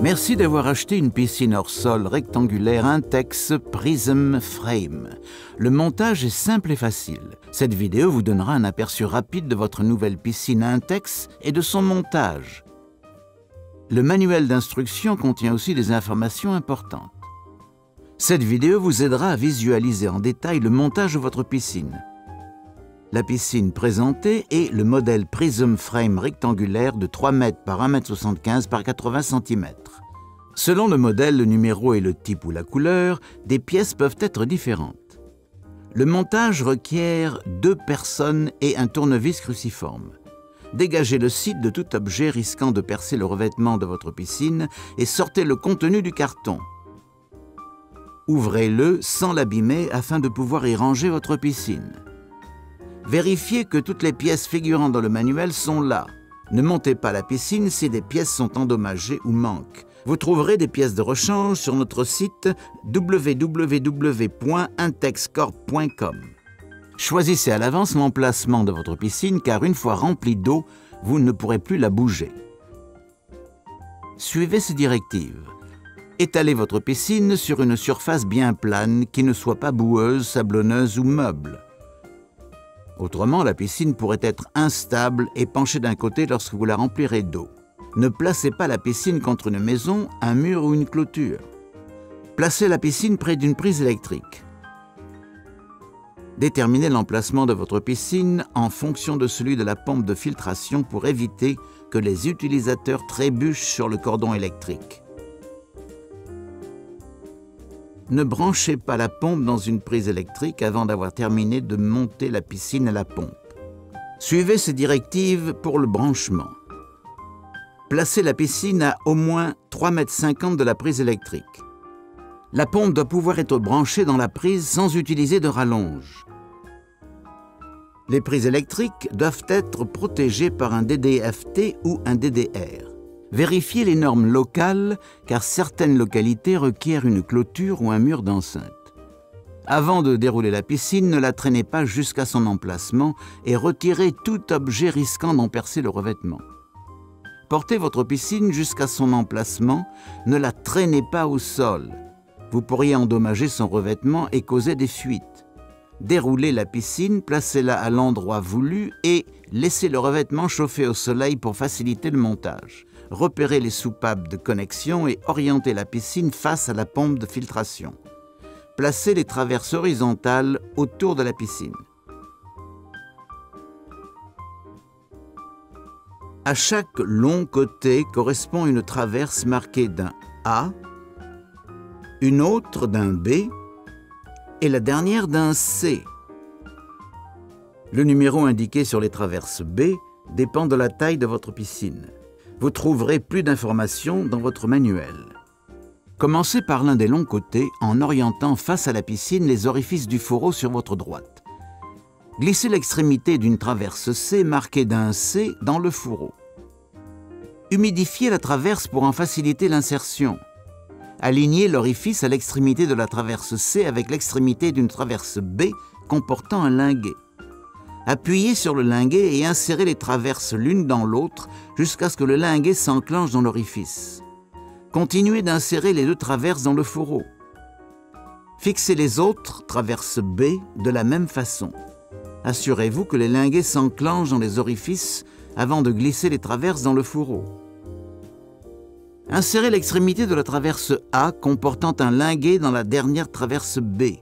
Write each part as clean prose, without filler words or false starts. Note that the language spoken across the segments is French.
Merci d'avoir acheté une piscine hors sol rectangulaire Intex Prism Frame. Le montage est simple et facile. Cette vidéo vous donnera un aperçu rapide de votre nouvelle piscine Intex et de son montage. Le manuel d'instruction contient aussi des informations importantes. Cette vidéo vous aidera à visualiser en détail le montage de votre piscine. La piscine présentée est le modèle Prism Frame rectangulaire de 3 m par 1,75 m par 80 cm. Selon le modèle, le numéro et le type ou la couleur, des pièces peuvent être différentes. Le montage requiert 2 personnes et un tournevis cruciforme. Dégagez le site de tout objet risquant de percer le revêtement de votre piscine et sortez le contenu du carton. Ouvrez-le sans l'abîmer afin de pouvoir y ranger votre piscine. Vérifiez que toutes les pièces figurant dans le manuel sont là. Ne montez pas la piscine si des pièces sont endommagées ou manquent. Vous trouverez des pièces de rechange sur notre site www.intexcorp.com. Choisissez à l'avance l'emplacement de votre piscine car une fois remplie d'eau, vous ne pourrez plus la bouger. Suivez ces directives. Étalez votre piscine sur une surface bien plane qui ne soit pas boueuse, sablonneuse ou meuble. Autrement, la piscine pourrait être instable et penchée d'un côté lorsque vous la remplirez d'eau. Ne placez pas la piscine contre une maison, un mur ou une clôture. Placez la piscine près d'une prise électrique. Déterminez l'emplacement de votre piscine en fonction de celui de la pompe de filtration pour éviter que les utilisateurs trébuchent sur le cordon électrique. Ne branchez pas la pompe dans une prise électrique avant d'avoir terminé de monter la piscine à la pompe. Suivez ces directives pour le branchement. Placez la piscine à au moins 3,50 m de la prise électrique. La pompe doit pouvoir être branchée dans la prise sans utiliser de rallonge. Les prises électriques doivent être protégées par un DDFT ou un DDR. Vérifiez les normes locales, car certaines localités requièrent une clôture ou un mur d'enceinte. Avant de dérouler la piscine, ne la traînez pas jusqu'à son emplacement et retirez tout objet risquant d'en percer le revêtement. Portez votre piscine jusqu'à son emplacement, ne la traînez pas au sol. Vous pourriez endommager son revêtement et causer des fuites. Déroulez la piscine, placez-la à l'endroit voulu et laissez le revêtement chauffer au soleil pour faciliter le montage. Repérez les soupapes de connexion et orientez la piscine face à la pompe de filtration. Placez les traverses horizontales autour de la piscine. À chaque long côté correspond une traverse marquée d'un A, une autre d'un B et la dernière d'un C. Le numéro indiqué sur les traverses B dépend de la taille de votre piscine. Vous trouverez plus d'informations dans votre manuel. Commencez par l'un des longs côtés en orientant face à la piscine les orifices du fourreau sur votre droite. Glissez l'extrémité d'une traverse C marquée d'un C dans le fourreau. Humidifiez la traverse pour en faciliter l'insertion. Alignez l'orifice à l'extrémité de la traverse C avec l'extrémité d'une traverse B comportant un linguet. Appuyez sur le linguet et insérez les traverses l'une dans l'autre jusqu'à ce que le linguet s'enclenche dans l'orifice. Continuez d'insérer les 2 traverses dans le fourreau. Fixez les autres traverses B de la même façon. Assurez-vous que les linguets s'enclenchent dans les orifices avant de glisser les traverses dans le fourreau. Insérez l'extrémité de la traverse A comportant un linguet dans la dernière traverse B.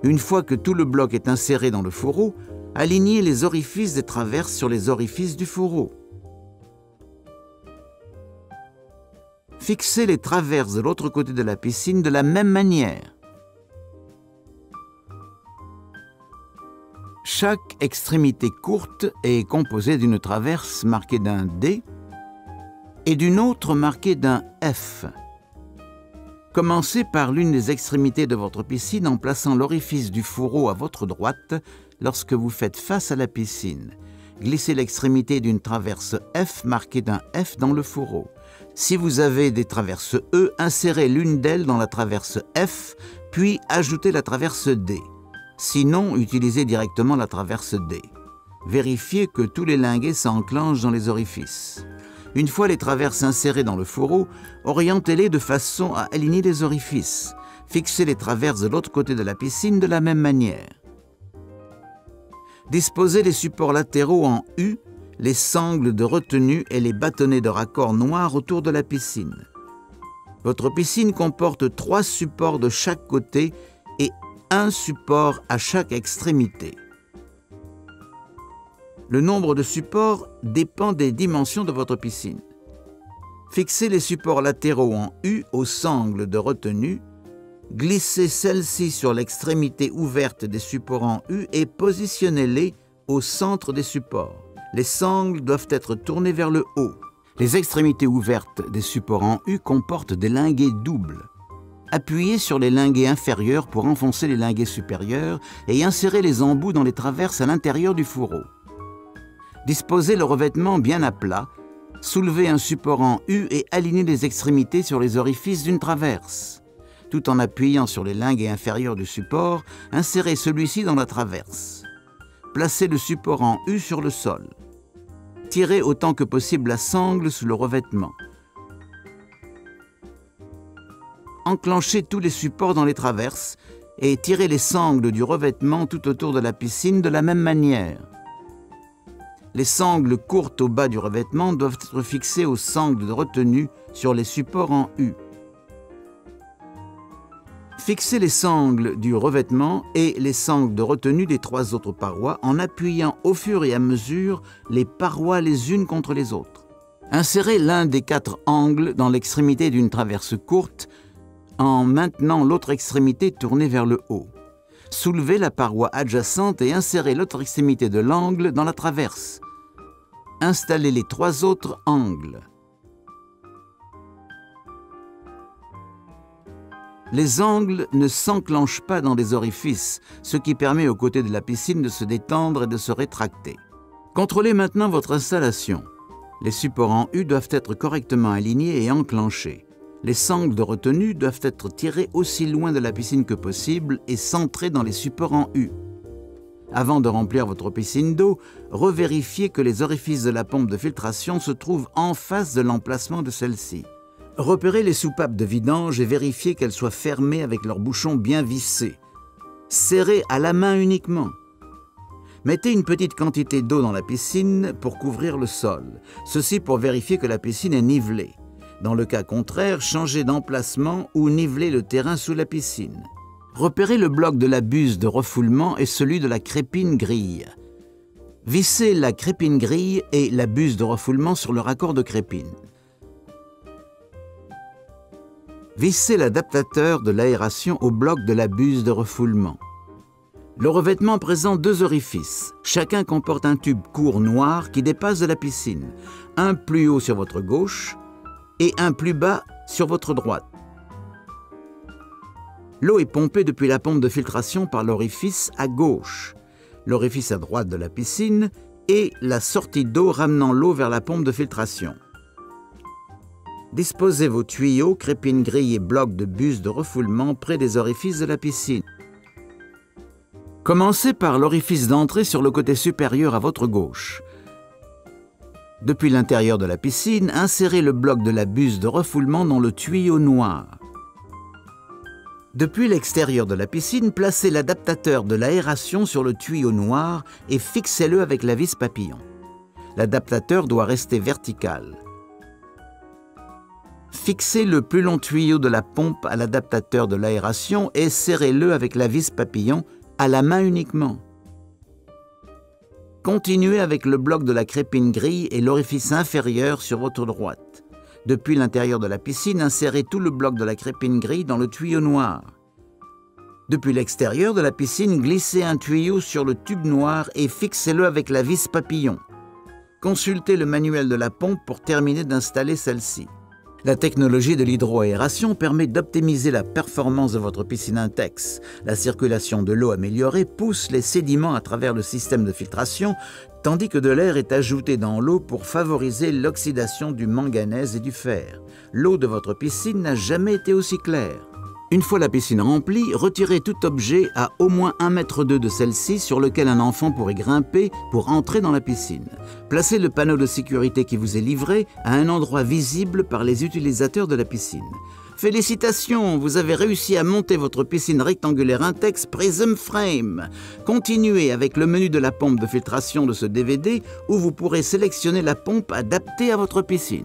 Une fois que tout le bloc est inséré dans le fourreau, alignez les orifices des traverses sur les orifices du fourreau. Fixez les traverses de l'autre côté de la piscine de la même manière. Chaque extrémité courte est composée d'une traverse marquée d'un D et d'une autre marquée d'un F. Commencez par l'une des extrémités de votre piscine en plaçant l'orifice du fourreau à votre droite lorsque vous faites face à la piscine. Glissez l'extrémité d'une traverse F marquée d'un F dans le fourreau. Si vous avez des traverses E, insérez l'une d'elles dans la traverse F, puis ajoutez la traverse D. Sinon, utilisez directement la traverse D. Vérifiez que tous les linguets s'enclenchent dans les orifices. Une fois les traverses insérées dans le fourreau, orientez-les de façon à aligner les orifices. Fixez les traverses de l'autre côté de la piscine de la même manière. Disposez les supports latéraux en U, les sangles de retenue et les bâtonnets de raccord noirs autour de la piscine. Votre piscine comporte 3 supports de chaque côté et un support à chaque extrémité. Le nombre de supports dépend des dimensions de votre piscine. Fixez les supports latéraux en U aux sangles de retenue, glissez celles-ci sur l'extrémité ouverte des supports en U et positionnez-les au centre des supports. Les sangles doivent être tournées vers le haut. Les extrémités ouvertes des supports en U comportent des linguets doubles. Appuyez sur les linguets inférieurs pour enfoncer les linguets supérieurs et insérez les embouts dans les traverses à l'intérieur du fourreau. Disposez le revêtement bien à plat, soulevez un support en U et alignez les extrémités sur les orifices d'une traverse. Tout en appuyant sur les linguets inférieurs du support, insérez celui-ci dans la traverse. Placez le support en U sur le sol. Tirez autant que possible la sangle sous le revêtement. Enclenchez tous les supports dans les traverses et tirez les sangles du revêtement tout autour de la piscine de la même manière. Les sangles courtes au bas du revêtement doivent être fixées aux sangles de retenue sur les supports en U. Fixez les sangles du revêtement et les sangles de retenue des 3 autres parois en appuyant au fur et à mesure les parois les unes contre les autres. Insérez l'un des 4 angles dans l'extrémité d'une traverse courte en maintenant l'autre extrémité tournée vers le haut. Soulevez la paroi adjacente et insérez l'autre extrémité de l'angle dans la traverse. Installez les 3 autres angles. Les angles ne s'enclenchent pas dans des orifices, ce qui permet aux côtés de la piscine de se détendre et de se rétracter. Contrôlez maintenant votre installation. Les supports en U doivent être correctement alignés et enclenchés. Les sangles de retenue doivent être tirées aussi loin de la piscine que possible et centrées dans les supports en U. Avant de remplir votre piscine d'eau, revérifiez que les orifices de la pompe de filtration se trouvent en face de l'emplacement de celle-ci. Repérez les soupapes de vidange et vérifiez qu'elles soient fermées avec leurs bouchons bien vissés. Serrez à la main uniquement. Mettez une petite quantité d'eau dans la piscine pour couvrir le sol. Ceci pour vérifier que la piscine est nivelée. Dans le cas contraire, changez d'emplacement ou nivelez le terrain sous la piscine. Repérez le bloc de la buse de refoulement et celui de la crépine grille. Vissez la crépine grille et la buse de refoulement sur le raccord de crépine. Vissez l'adaptateur de l'aération au bloc de la buse de refoulement. Le revêtement présente 2 orifices. Chacun comporte un tube court noir qui dépasse de la piscine, un plus haut sur votre gauche et un plus bas sur votre droite. L'eau est pompée depuis la pompe de filtration par l'orifice à gauche, l'orifice à droite de la piscine et la sortie d'eau ramenant l'eau vers la pompe de filtration. Disposez vos tuyaux, crépines grille et blocs de buse de refoulement près des orifices de la piscine. Commencez par l'orifice d'entrée sur le côté supérieur à votre gauche. Depuis l'intérieur de la piscine, insérez le bloc de la buse de refoulement dans le tuyau noir. Depuis l'extérieur de la piscine, placez l'adaptateur de l'aération sur le tuyau noir et fixez-le avec la vis papillon. L'adaptateur doit rester vertical. Fixez le plus long tuyau de la pompe à l'adaptateur de l'aération et serrez-le avec la vis papillon à la main uniquement. Continuez avec le bloc de la crépine grille et l'orifice inférieur sur votre droite. Depuis l'intérieur de la piscine, insérez tout le bloc de la crépine grille dans le tuyau noir. Depuis l'extérieur de la piscine, glissez un tuyau sur le tube noir et fixez-le avec la vis papillon. Consultez le manuel de la pompe pour terminer d'installer celle-ci. La technologie de l'hydroaération permet d'optimiser la performance de votre piscine Intex. La circulation de l'eau améliorée pousse les sédiments à travers le système de filtration, tandis que de l'air est ajouté dans l'eau pour favoriser l'oxydation du manganèse et du fer. L'eau de votre piscine n'a jamais été aussi claire. Une fois la piscine remplie, retirez tout objet à au moins 1,2 m de celle-ci sur lequel un enfant pourrait grimper pour entrer dans la piscine. Placez le panneau de sécurité qui vous est livré à un endroit visible par les utilisateurs de la piscine. Félicitations, vous avez réussi à monter votre piscine rectangulaire Intex Prism Frame. Continuez avec le menu de la pompe de filtration de ce DVD où vous pourrez sélectionner la pompe adaptée à votre piscine.